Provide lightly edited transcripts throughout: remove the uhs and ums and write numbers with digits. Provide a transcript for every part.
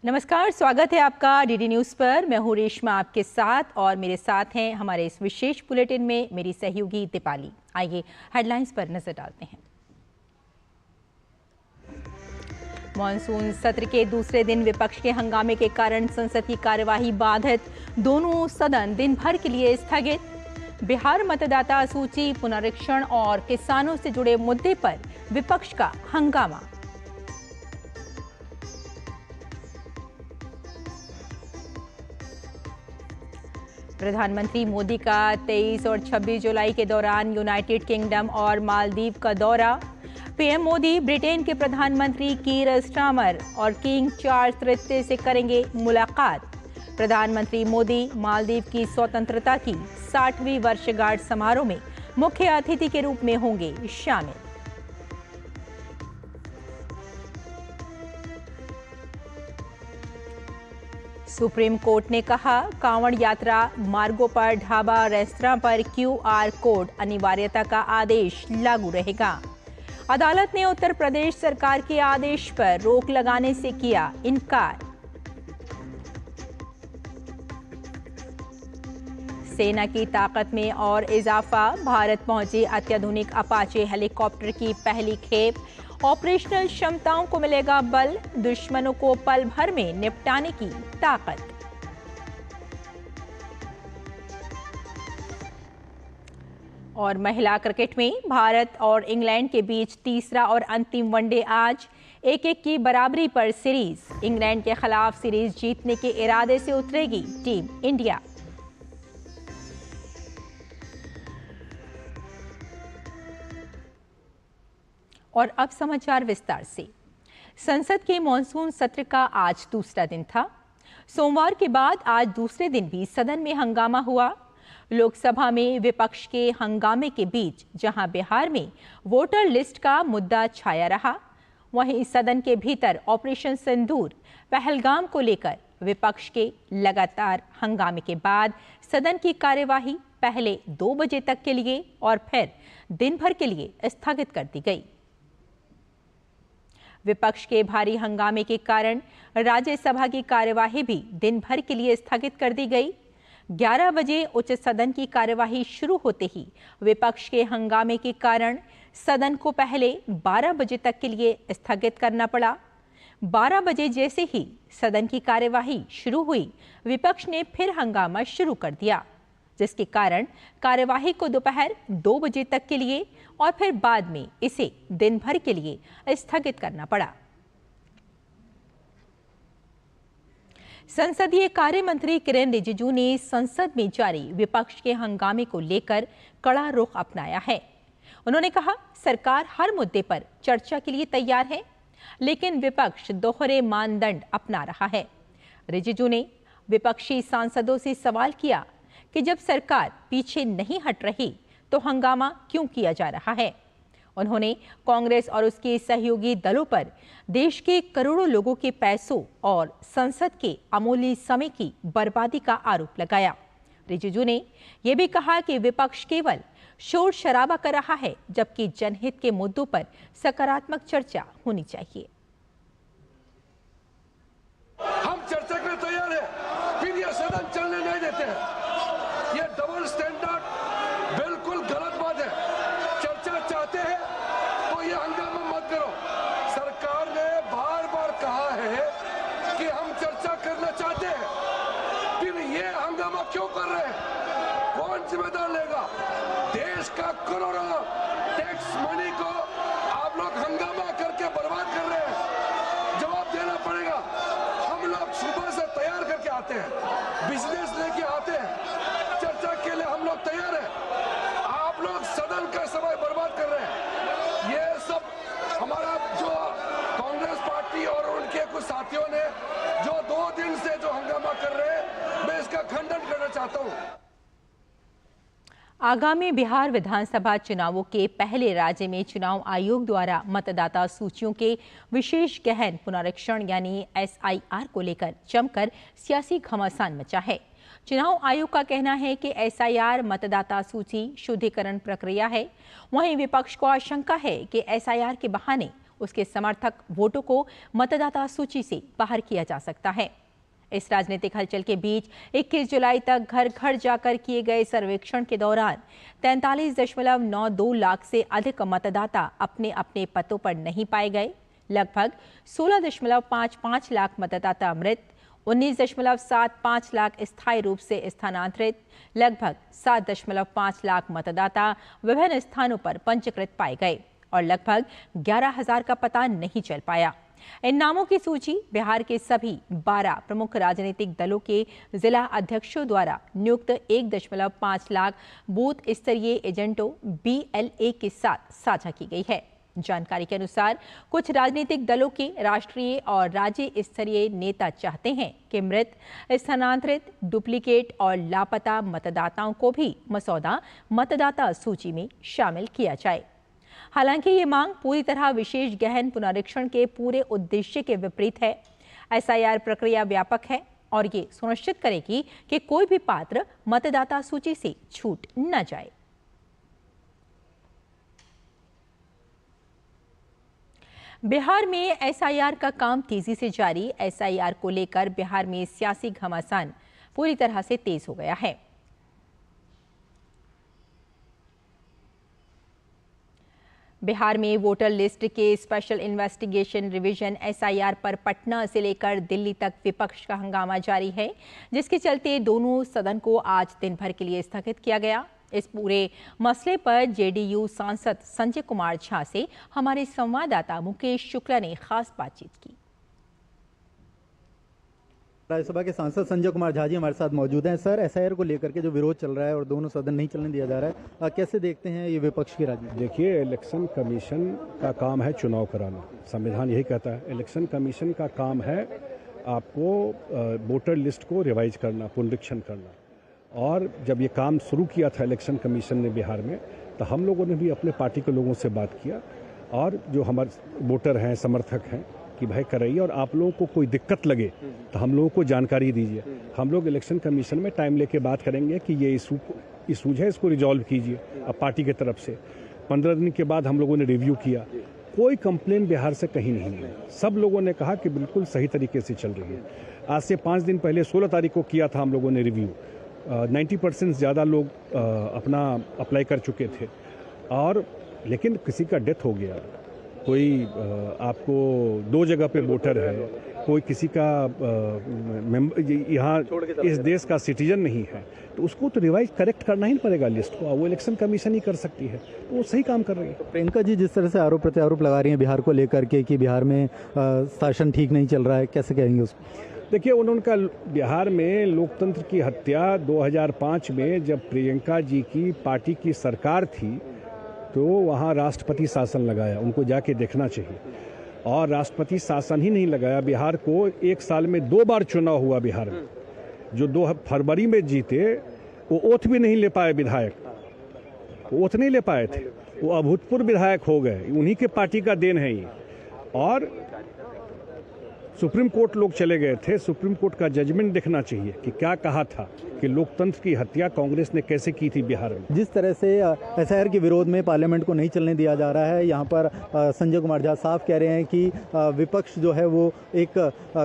नमस्कार, स्वागत है आपका डीडी न्यूज़ पर। मैं हूँ रेशमा आपके साथ और मेरे साथ हैं हमारे इस विशेष बुलेटिन में मेरी सहयोगी दीपाली। आइए हेडलाइंस पर नजर डालते हैं। मॉनसून सत्र के दूसरे दिन विपक्ष के हंगामे के कारण संसद की कार्यवाही बाधित, दोनों सदन दिन भर के लिए स्थगित। बिहार मतदाता सूची पुनरीक्षण और किसानों से जुड़े मुद्दे पर विपक्ष का हंगामा। प्रधानमंत्री मोदी का 23 और 26 जुलाई के दौरान यूनाइटेड किंगडम और मालदीव का दौरा। पीएम मोदी ब्रिटेन के प्रधानमंत्री कीर स्टारमर और किंग चार्ल्स तृतीय से करेंगे मुलाकात। प्रधानमंत्री मोदी मालदीव की स्वतंत्रता की 60वीं वर्षगांठ समारोह में मुख्य अतिथि के रूप में होंगे शामिल। सुप्रीम कोर्ट ने कहा, कांवड़ यात्रा मार्गों पर ढाबा रेस्तरां पर क्यूआर कोड अनिवार्यता का आदेश लागू रहेगा। अदालत ने उत्तर प्रदेश सरकार के आदेश पर रोक लगाने से किया इनकार। सेना की ताकत में और इजाफा, भारत पहुंचे अत्याधुनिक अपाचे हेलीकॉप्टर की पहली खेप। ऑपरेशनल क्षमताओं को मिलेगा बल, दुश्मनों को पल भर में निपटाने की ताकत। और महिला क्रिकेट में भारत और इंग्लैंड के बीच तीसरा और अंतिम वनडे आज। 1-1 की बराबरी पर सीरीज। इंग्लैंड के खिलाफ सीरीज जीतने के इरादे से उतरेगी टीम इंडिया। और अब समाचार विस्तार से। संसद के मॉनसून सत्र का आज दूसरा दिन था। सोमवार के बाद आज दूसरे दिन भी सदन में हंगामा हुआ। लोकसभा में विपक्ष के हंगामे के बीच जहां बिहार में वोटर लिस्ट का मुद्दा छाया रहा, वहीं सदन के भीतर ऑपरेशन सिंदूर पहलगाम को लेकर विपक्ष के लगातार हंगामे के बाद सदन की कार्यवाही पहले 2 बजे तक के लिए और फिर दिन भर के लिए स्थगित कर दी गई। विपक्ष के भारी हंगामे के कारण राज्यसभा की कार्यवाही भी दिन भर के लिए स्थगित कर दी गई। 11 बजे उच्च सदन की कार्यवाही शुरू होते ही विपक्ष के हंगामे के कारण सदन को पहले 12 बजे तक के लिए स्थगित करना पड़ा। 12 बजे जैसे ही सदन की कार्यवाही शुरू हुई, विपक्ष ने फिर हंगामा शुरू कर दिया, जिसके कारण कार्यवाही को दोपहर 2 बजे तक के लिए और फिर बाद में इसे दिन भर के लिए स्थगित करना पड़ा। संसदीय कार्य मंत्री किरेन रिजिजू ने संसद में जारी विपक्ष के हंगामे को लेकर कड़ा रुख अपनाया है। उन्होंने कहा, सरकार हर मुद्दे पर चर्चा के लिए तैयार है, लेकिन विपक्ष दोहरे मानदंड अपना रहा है। रिजिजू ने विपक्षी सांसदों से सवाल किया कि जब सरकार पीछे नहीं हट रही तो हंगामा क्यों किया जा रहा है। उन्होंने कांग्रेस और उसके सहयोगी दलों पर देश के करोड़ों लोगों के पैसों और संसद के अमूल्य समय की बर्बादी का आरोप लगाया। रिजिजू ने यह भी कहा कि विपक्ष केवल शोर शराबा कर रहा है, जबकि जनहित के मुद्दों पर सकारात्मक चर्चा होनी चाहिए। हम चर्चा के लिए तैयार हैं, फिर यह सदन चलने नहीं देते हैं। ये डबल स्टैंडर्ड बिल्कुल गलत बात है। चर्चा चाहते हैं तो ये हंगामा मत करो। सरकार ने बार बार कहा है कि हम चर्चा करना चाहते हैं, फिर ये हंगामा क्यों कर रहे हैं? कौन जिम्मेदार लेगा? देश का करोड़ों टैक्स मनी को आप लोग हंगामा करके बर्बाद कर रहे हैं। जवाब देना पड़ेगा। हम लोग सुबह से तैयार करके आते हैं, बिजनेस लेके आते हैं, चर्चा के लिए हम लोग तैयार हैं। आप लोग सदन का समय बर्बाद कर रहे हैं। ये सब हमारा जो कांग्रेस पार्टी और उनके कुछ साथियों ने जो 2 दिन से जो हंगामा कर रहे हैं, मैं इसका खंडन करना चाहता हूं। आगामी बिहार विधानसभा चुनावों के पहले राज्य में चुनाव आयोग द्वारा मतदाता सूचियों के विशेष गहन पुनरीक्षण यानी SIR को लेकर जमकर सियासी घमासान मचा है। चुनाव आयोग का कहना है कि SIR मतदाता सूची शुद्धिकरण प्रक्रिया है। वहीं विपक्ष को आशंका है कि SIR के बहाने उसके समर्थक वोटों को मतदाता सूची से बाहर किया जा सकता है। इस राजनीतिक हलचल के बीच 21 जुलाई तक घर घर जाकर किए गए सर्वेक्षण के दौरान 43.92 लाख से अधिक मतदाता अपने अपने पतों पर नहीं पाए गए। लगभग 16.55 लाख मतदाता मृत, 19.75 लाख स्थायी रूप से स्थानांतरित, लगभग 7.5 लाख मतदाता विभिन्न स्थानों पर पंजीकृत पाए गए और लगभग 11,000 का पता नहीं चल पाया। इन नामों की सूची बिहार के सभी 12 प्रमुख राजनीतिक दलों के जिला अध्यक्षों द्वारा नियुक्त 1.5 लाख बूथ स्तरीय एजेंटों BLA के साथ साझा की गई है। जानकारी के अनुसार कुछ राजनीतिक दलों के राष्ट्रीय और राज्य स्तरीय नेता चाहते हैं कि मृत, स्थानांतरित, डुप्लीकेट और लापता मतदाताओं को भी मसौदा मतदाता सूची में शामिल किया जाए। हालांकि ये मांग पूरी तरह विशेष गहन पुनरीक्षण के पूरे उद्देश्य के विपरीत है। SIR प्रक्रिया व्यापक है और ये सुनिश्चित करेगी कि कोई भी पात्र मतदाता सूची से छूट न जाए। बिहार में SIR का काम तेजी से जारी। SIR को लेकर बिहार में सियासी घमासान पूरी तरह से तेज हो गया है। बिहार में वोटर लिस्ट के स्पेशल इन्वेस्टिगेशन रिवीजन SIR पर पटना से लेकर दिल्ली तक विपक्ष का हंगामा जारी है, जिसके चलते दोनों सदन को आज दिन भर के लिए स्थगित किया गया। इस पूरे मसले पर JDU सांसद संजय कुमार झा से हमारे संवाददाता मुकेश शुक्ला ने खास बातचीत की। राज्यसभा के सांसद संजय कुमार झा जी हमारे साथ मौजूद हैं। सर, SIR को लेकर के जो विरोध चल रहा है और दोनों सदन नहीं चलने दिया जा रहा है, कैसे देखते हैं ये विपक्ष की राजनीति? देखिए, इलेक्शन कमीशन का काम है चुनाव कराना। संविधान यही कहता है। इलेक्शन कमीशन का काम है आपको वोटर लिस्ट को रिवाइज करना, पुनरीक्षण करना। और जब ये काम शुरू किया था इलेक्शन कमीशन ने बिहार में, तो हम लोगों ने भी अपने पार्टी के लोगों से बात किया और जो हमारे वोटर हैं, समर्थक हैं कि भाई कराइए, और आप लोगों को कोई दिक्कत लगे तो हम लोगों को जानकारी दीजिए। हम लोग इलेक्शन कमीशन में टाइम लेके बात करेंगे कि ये इशूज है, इसको रिजॉल्व कीजिए। अब पार्टी की तरफ से 15 दिन के बाद हम लोगों ने रिव्यू किया, कोई कंप्लेन बिहार से कहीं नहीं है। सब लोगों ने कहा कि बिल्कुल सही तरीके से चल रही है। आज से 5 दिन पहले 16 तारीख को किया था हम लोगों ने रिव्यू। 90% ज़्यादा लोग अपना अप्लाई कर चुके थे, और लेकिन किसी का डेथ हो गया, कोई आपको 2 जगह पे वोटर है, कोई किसी का यहाँ इस देश का सिटीजन नहीं है, तो उसको तो रिवाइज करेक्ट करना ही पड़ेगा लिस्ट को। वो इलेक्शन कमीशन ही कर सकती है, तो वो सही काम कर रही है। तो प्रियंका जी जिस तरह से आरोप प्रत्यारोप लगा रही हैं बिहार को लेकर के कि बिहार में शासन ठीक नहीं चल रहा है, कैसे कहेंगे उसको? देखिए, उनका बिहार में लोकतंत्र की हत्या 2005 में जब प्रियंका जी की पार्टी की सरकार थी, तो वहाँ राष्ट्रपति शासन लगाया। उनको जाके देखना चाहिए। और राष्ट्रपति शासन ही नहीं लगाया, बिहार को 1 साल में 2 बार चुनाव हुआ बिहार में। जो 2 फरवरी में जीते, वो ओथ भी नहीं ले पाए विधायक, वो ओथ नहीं ले पाए थे, वो अभूतपूर्व विधायक हो गए। उन्हीं के पार्टी का देन है ये। और सुप्रीम कोर्ट लोग चले गए थे। सुप्रीम कोर्ट का जजमेंट देखना चाहिए कि क्या कहा था कि लोकतंत्र की हत्या कांग्रेस ने कैसे की थी बिहार में। जिस तरह से SIR के विरोध में पार्लियामेंट को नहीं चलने दिया जा रहा है, यहाँ पर संजय कुमार झा साफ कह रहे हैं कि विपक्ष जो है वो एक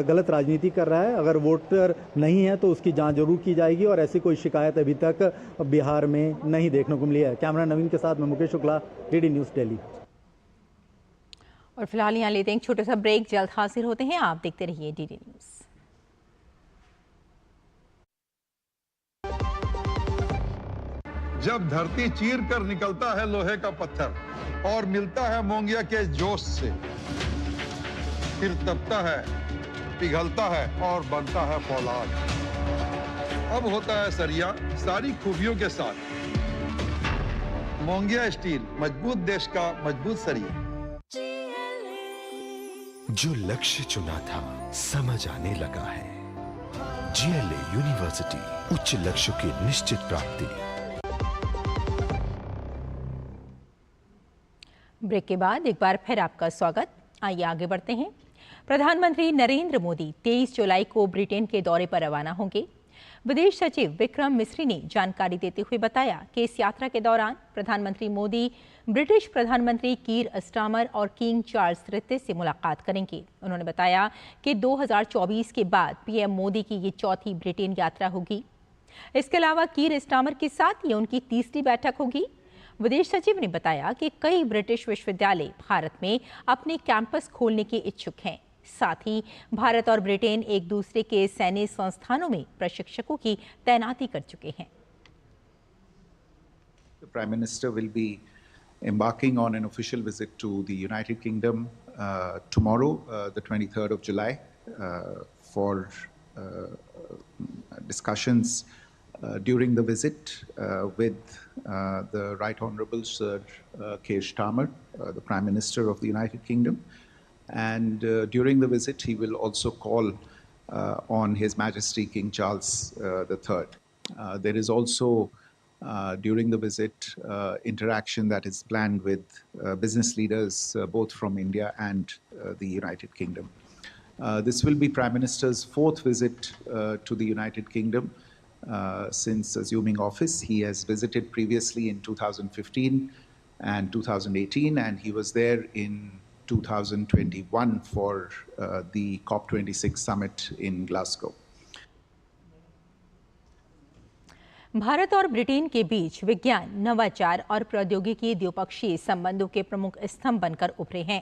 गलत राजनीति कर रहा है। अगर वोटर नहीं है तो उसकी जांच जरूर की जाएगी, और ऐसी कोई शिकायत अभी तक बिहार में नहीं देखने को मिली है। कैमरा नवीन के साथ मैं मुकेश शुक्ला, DD न्यूज़ दिल्ली। और फिलहाल यहाँ लेते हैं एक छोटा सा ब्रेक, जल्द हाजिर होते हैं। आप देखते रहिए DD न्यूज़। जब धरती चीर कर निकलता है लोहे का पत्थर और मिलता है मोंगिया के जोश से, फिर तपता है, पिघलता है और बनता है फौलाद। अब होता है सरिया सारी खूबियों के साथ। मोंगिया स्टील, मजबूत देश का मजबूत सरिया। जो लक्ष्य चुना था समझ आने लगा है। GLA यूनिवर्सिटी, उच्च लक्ष्य की निश्चित प्राप्ति। ब्रेक के बाद एक बार फिर आपका स्वागत। आइए आगे बढ़ते हैं। प्रधानमंत्री नरेंद्र मोदी 23 जुलाई को ब्रिटेन के दौरे पर रवाना होंगे। विदेश सचिव विक्रम मिस्री ने जानकारी देते हुए बताया कि इस यात्रा के दौरान प्रधानमंत्री मोदी ब्रिटिश प्रधानमंत्री कीर स्टामर और किंग चार्ल्स तृतीय से मुलाकात करेंगे। उन्होंने बताया कि 2024 के बाद पीएम मोदी की ये चौथी ब्रिटेन यात्रा होगी। इसके अलावा कीर स्टामर के साथ ये उनकी तीसरी बैठक होगी। विदेश सचिव ने बताया कि कई ब्रिटिश विश्वविद्यालय भारत में अपने कैंपस खोलने के इच्छुक हैं। साथ ही भारत और ब्रिटेन एक दूसरे के सैन्य संस्थानों में प्रशिक्षकों की तैनाती कर चुके हैं। The Prime Minister will be embarking on an official visit to the United Kingdom tomorrow, the 23rd of July, for discussions during the visit with the Right Honourable Sir Keir Starmer, the Prime Minister of the United Kingdom. And during the visit, he will also call on His Majesty King Charles III. There is also, during the visit, interaction that is planned with business leaders both from India and the United Kingdom. This will be Prime Minister's fourth visit to the United Kingdom since assuming office. He has visited previously in 2015 and 2018, and he was there in 2021 for the COP26 summit in Glasgow. Bharat और Britain के बीच विज्ञान, नवाचार और प्रौद्योगिकी द्विपक्षीय संबंधों के प्रमुख स्तंभ बनकर उभरे हैं।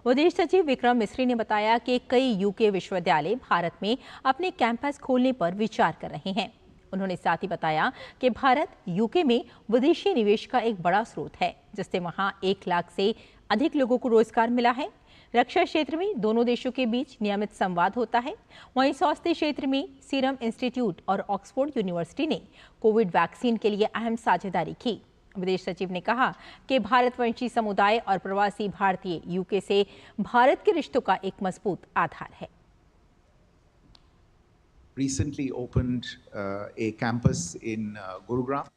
विदेश सचिव विक्रम मिस्री ने बताया कि कई यूके विश्वविद्यालय भारत में अपने कैंपस खोलने पर विचार कर रहे हैं। उन्होंने साथ ही बताया कि भारत यूके में विदेशी निवेश का एक बड़ा स्रोत है, जिससे वहां 1 लाख से अधिक लोगों को रोजगार मिला है। रक्षा क्षेत्र में दोनों देशों के बीच नियमित संवाद होता है। वहीं स्वास्थ्य क्षेत्र में सीरम इंस्टीट्यूट और ऑक्सफोर्ड यूनिवर्सिटी ने कोविड वैक्सीन के लिए अहम साझेदारी की। विदेश सचिव ने कहा कि भारतवंशी समुदाय और प्रवासी भारतीय यूके से भारत के रिश्तों का एक मजबूत आधार है। Recently opened a campus in Gurugram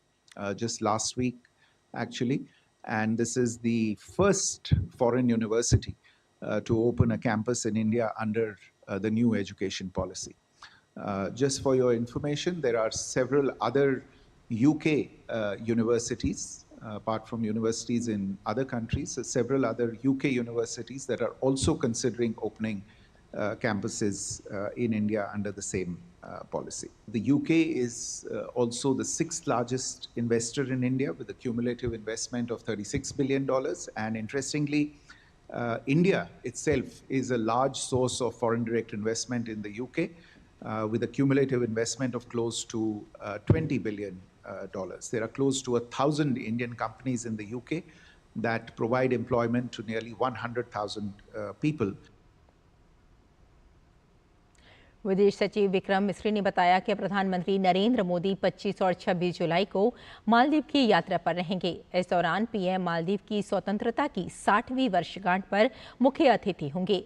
just last week, actually, and this is the first foreign university to open a campus in India under the new education policy. Just for your information, there are several other UK universities, apart from universities in other countries, several other UK universities that are also considering opening campuses in India under the same policy. The UK is also the 6th largest investor in India with a cumulative investment of $36 billion. And interestingly, India itself is a large source of foreign direct investment in the UK with a cumulative investment of close to $20 billion. There are close to 1,000 Indian companies in the UK that provide employment to nearly 100,000 people. विदेश सचिव विक्रम मिस्री ने बताया कि प्रधानमंत्री नरेंद्र मोदी 25 और 26 जुलाई को मालदीव की यात्रा पर रहेंगे। इस दौरान पीएम मालदीव की स्वतंत्रता की 60वीं वर्षगांठ पर मुख्य अतिथि होंगे।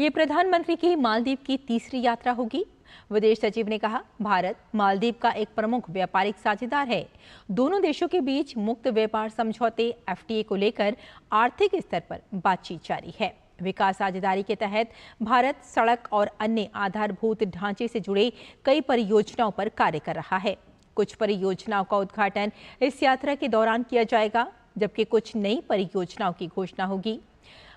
ये प्रधानमंत्री की मालदीव की तीसरी यात्रा होगी। विदेश सचिव ने कहा, भारत मालदीव का एक प्रमुख व्यापारिक साझेदार है। दोनों देशों के बीच मुक्त व्यापार समझौते FTA को लेकर आर्थिक स्तर पर बातचीत जारी है। विकास साझेदारी के तहत भारत सड़क और अन्य आधारभूत ढांचे से जुड़े कई परियोजनाओं पर कार्य कर रहा है। कुछ परियोजनाओं का उद्घाटन इस यात्रा के दौरान किया जाएगा, जबकि कुछ नई परियोजनाओं की घोषणा होगी।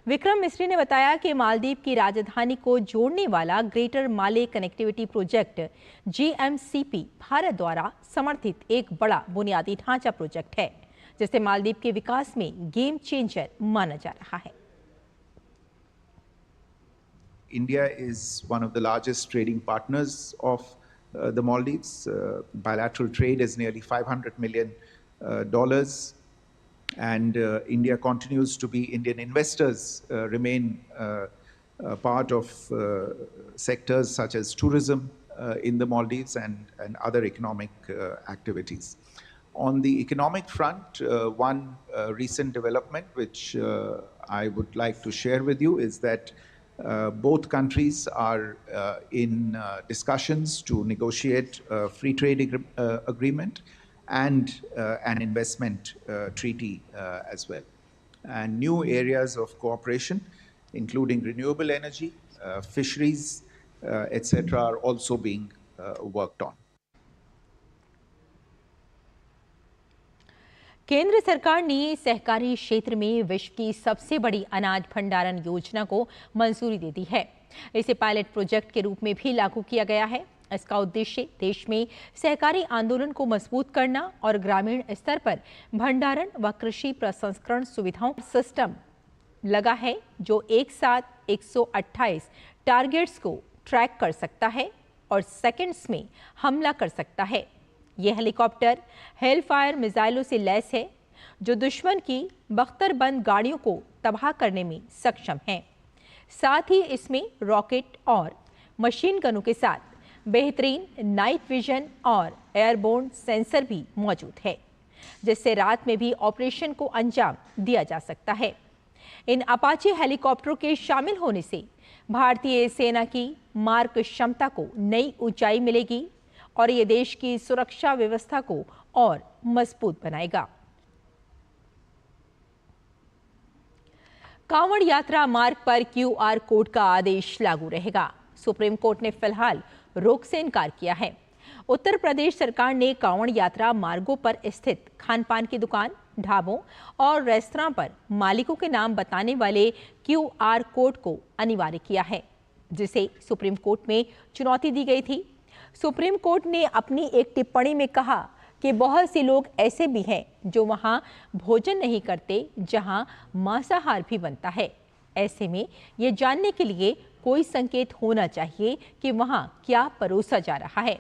विक्रम मिस्री ने बताया कि मालदीव की राजधानी को जोड़ने वाला ग्रेटर माले कनेक्टिविटी प्रोजेक्ट GMCP भारत द्वारा समर्थित एक बड़ा बुनियादी ढांचा प्रोजेक्ट है, जिसे मालदीव के विकास में गेम चेंजर माना जा रहा है। India is one of the largest trading partners of the Maldives. Bilateral trade is nearly $500 million, and India continues to be, Indian investors remain part of sectors such as tourism in the Maldives and other economic activities. On the economic front, one recent development which I would like to share with you is that both countries are in discussions to negotiate a free trade agreement and an investment treaty as well. And new areas of cooperation, including renewable energy, fisheries, etc., are also being worked on. केंद्र सरकार ने सहकारी क्षेत्र में विश्व की सबसे बड़ी अनाज भंडारण योजना को मंजूरी दे दी है। इसे पायलट प्रोजेक्ट के रूप में भी लागू किया गया है। इसका उद्देश्य देश में सहकारी आंदोलन को मजबूत करना और ग्रामीण स्तर पर भंडारण व कृषि प्रसंस्करण सुविधाओं सिस्टम लगा है, जो एक साथ 128 टारगेट्स को ट्रैक कर सकता है और सेकंड्स में हमला कर सकता है। यह हेलीकॉप्टर हेलफायर मिसाइलों से लैस है, जो दुश्मन की बख्तरबंद गाड़ियों को तबाह करने में सक्षम हैं। साथ ही इसमें रॉकेट और मशीन गनों के साथ बेहतरीन नाइट विजन और एयरबोर्न सेंसर भी मौजूद है, जिससे रात में भी ऑपरेशन को अंजाम दिया जा सकता है। इन अपाचे हेलीकॉप्टरों के शामिल होने से भारतीय सेना की मारक क्षमता को नई ऊंचाई मिलेगी और ये देश की सुरक्षा व्यवस्था को और मजबूत बनाएगा। कांवड़ यात्रा मार्ग पर QR कोड का आदेश लागू रहेगा। सुप्रीम कोर्ट ने फिलहाल रोक से इनकार किया है। उत्तर प्रदेश सरकार ने कांवड़ यात्रा मार्गों पर स्थित खान पान की दुकान, ढाबों और रेस्तरां पर मालिकों के नाम बताने वाले QR कोड को अनिवार्य किया है, जिसे सुप्रीम कोर्ट में चुनौती दी गई थी। सुप्रीम कोर्ट ने अपनी एक टिप्पणी में कहा कि बहुत से लोग ऐसे भी हैं जो वहां भोजन नहीं करते जहां मांसाहार भी बनता है। ऐसे में ये जानने के लिए कोई संकेत होना चाहिए कि वहां क्या परोसा जा रहा है।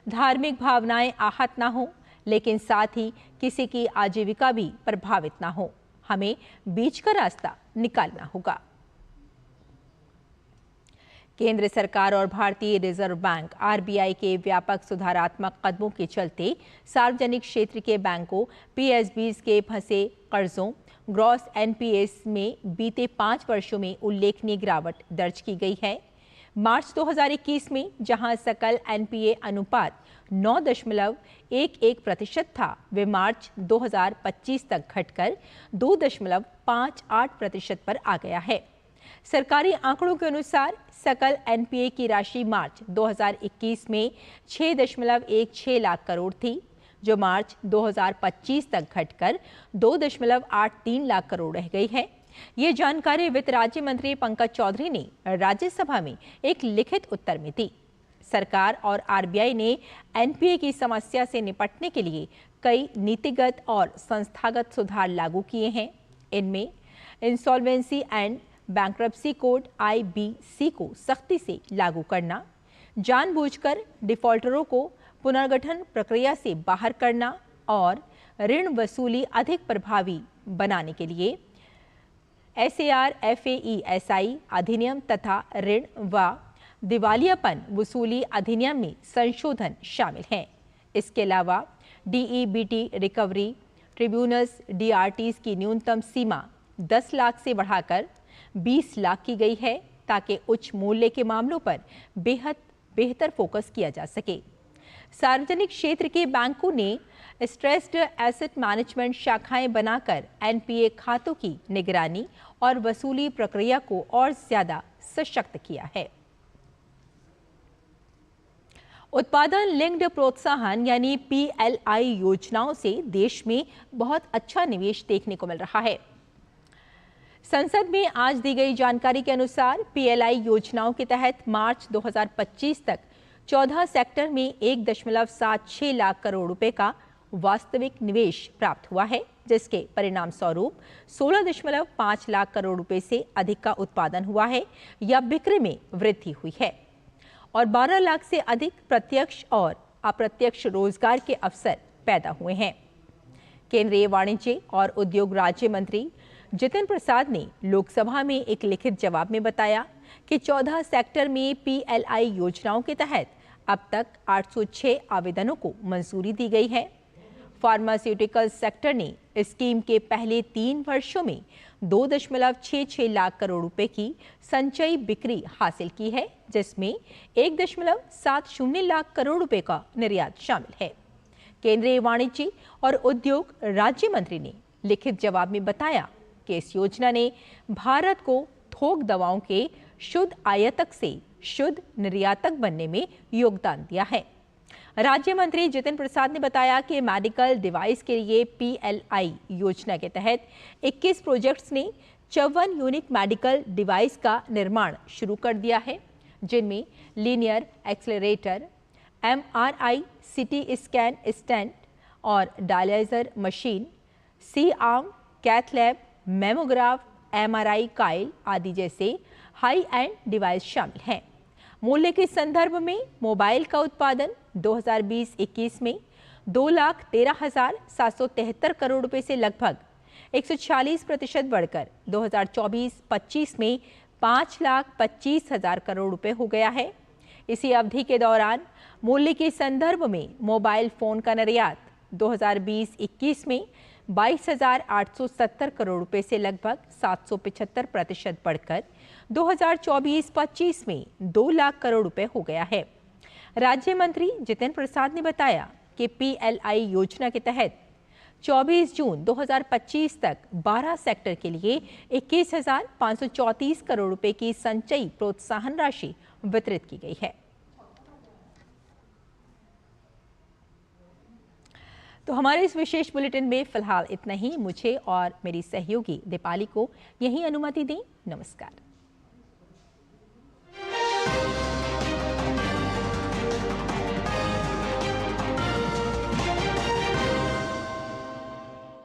धार्मिक भावनाएं आहत ना हो, लेकिन साथ ही किसी की आजीविका भी प्रभावित ना हो। हमें बीच का रास्ता निकालना होगा। केंद्र सरकार और भारतीय रिजर्व बैंक RBI के व्यापक सुधारात्मक कदमों के चलते सार्वजनिक क्षेत्र के बैंकों PSBs के फंसे कर्जों ग्रॉस NPAs में बीते 5 वर्षों में उल्लेखनीय गिरावट दर्ज की गई है। मार्च 2021 में जहां सकल NPA अनुपात 9.11% था, वे मार्च 2025 तक घटकर 2.58% पर आ गया है। सरकारी आंकड़ों के अनुसार सकल NPA की राशि मार्च 2021 में 6.16 लाख करोड़ थी, जो मार्च 2025 तक घटकर 2.83 लाख करोड़ रह गई है। ये जानकारी वित्त राज्य मंत्री पंकज चौधरी ने राज्यसभा में एक लिखित उत्तर में दी। सरकार और RBI ने NPA की समस्या से निपटने के लिए कई नीतिगत और संस्थागत सुधार लागू किए हैं। इनमें insolvency and bankruptcy code IBC को सख्ती से लागू करना, जानबूझकर डिफॉल्टरों को पुनर्गठन प्रक्रिया से बाहर करना और ऋण वसूली अधिक प्रभावी बनाने के लिए SAR FAESI अधिनियम तथा ऋण व दिवालियापन वसूली अधिनियम में संशोधन शामिल हैं। इसके अलावा DEBT रिकवरी ट्रिब्यूनल्स DRTs की न्यूनतम सीमा 10 लाख से बढ़ाकर 20 लाख की गई है, ताकि उच्च मूल्य के मामलों पर बेहतर फोकस किया जा सके। सार्वजनिक क्षेत्र के बैंकों ने स्ट्रेस्ड एसेट मैनेजमेंट शाखाएं बनाकर NPA खातों की निगरानी और वसूली प्रक्रिया को और ज्यादा सशक्त किया है। उत्पादन लिंक्ड प्रोत्साहन यानी PLI योजनाओं से देश में बहुत अच्छा निवेश देखने को मिल रहा है। संसद में आज दी गई जानकारी के अनुसार PLI योजनाओं के तहत मार्च 2025 तक 14 सेक्टर में 1.76 लाख करोड़ रुपए का वास्तविक निवेश प्राप्त हुआ है, जिसके परिणाम स्वरूप 16.5 लाख करोड़ रुपए से अधिक का उत्पादन हुआ है या बिक्री में वृद्धि हुई है और 12 लाख से अधिक प्रत्यक्ष और अप्रत्यक्ष रोजगार के अवसर पैदा हुए हैं। केंद्रीय वाणिज्य और उद्योग राज्य मंत्री जितिन प्रसाद ने लोकसभा में एक लिखित जवाब में बताया कि 14 सेक्टर में PLI योजनाओं के तहत अब तक 806 आवेदनों को मंजूरी दी गई है। फार्मास्यूटिकल सेक्टर ने स्कीम के पहले 3 वर्षों में 2.66 लाख करोड़ रुपए की संचयी बिक्री हासिल की है, जिसमें 1.70 लाख करोड़ रुपए का निर्यात शामिल है। केंद्रीय वाणिज्य और उद्योग राज्य मंत्री ने लिखित जवाब में बताया कि इस योजना ने भारत को थोक दवाओं के शुद्ध आयातक से शुद्ध निर्यातक बनने में योगदान दिया है। राज्य मंत्री जितिन प्रसाद ने बताया कि मेडिकल डिवाइस के लिए PLI योजना के तहत 21 प्रोजेक्ट्स ने 54 यूनिक मेडिकल डिवाइस का निर्माण शुरू कर दिया है, जिनमें linear accelerator, MRI, CT scan stent और dialysis machine, C-arm, cath lab, mammograph, MRI काइल आदि जैसे हाई एंड डिवाइस शामिल हैं। मूल्य के संदर्भ में मोबाइल का उत्पादन 2020-21 में 2,13,773 करोड़ रुपए से लगभग 146% बढ़कर 2024-25 में 5,25,000 करोड़ रुपए हो गया है। इसी अवधि के दौरान मूल्य के संदर्भ में मोबाइल फोन का निर्यात 2020-21 में 22,870 करोड़ रुपए से लगभग 775% बढ़कर 2024-25 में 2 लाख करोड़ रुपए हो गया है। राज्य मंत्री जितिन प्रसाद ने बताया कि PLI योजना के तहत 24 जून 2025 तक 12 सेक्टर के लिए 21,534 करोड़ रुपए की संचयी प्रोत्साहन राशि वितरित की गई है। तो हमारे इस विशेष बुलेटिन में फिलहाल इतना ही। मुझे और मेरी सहयोगी दीपाली को यही अनुमति दें। नमस्कार।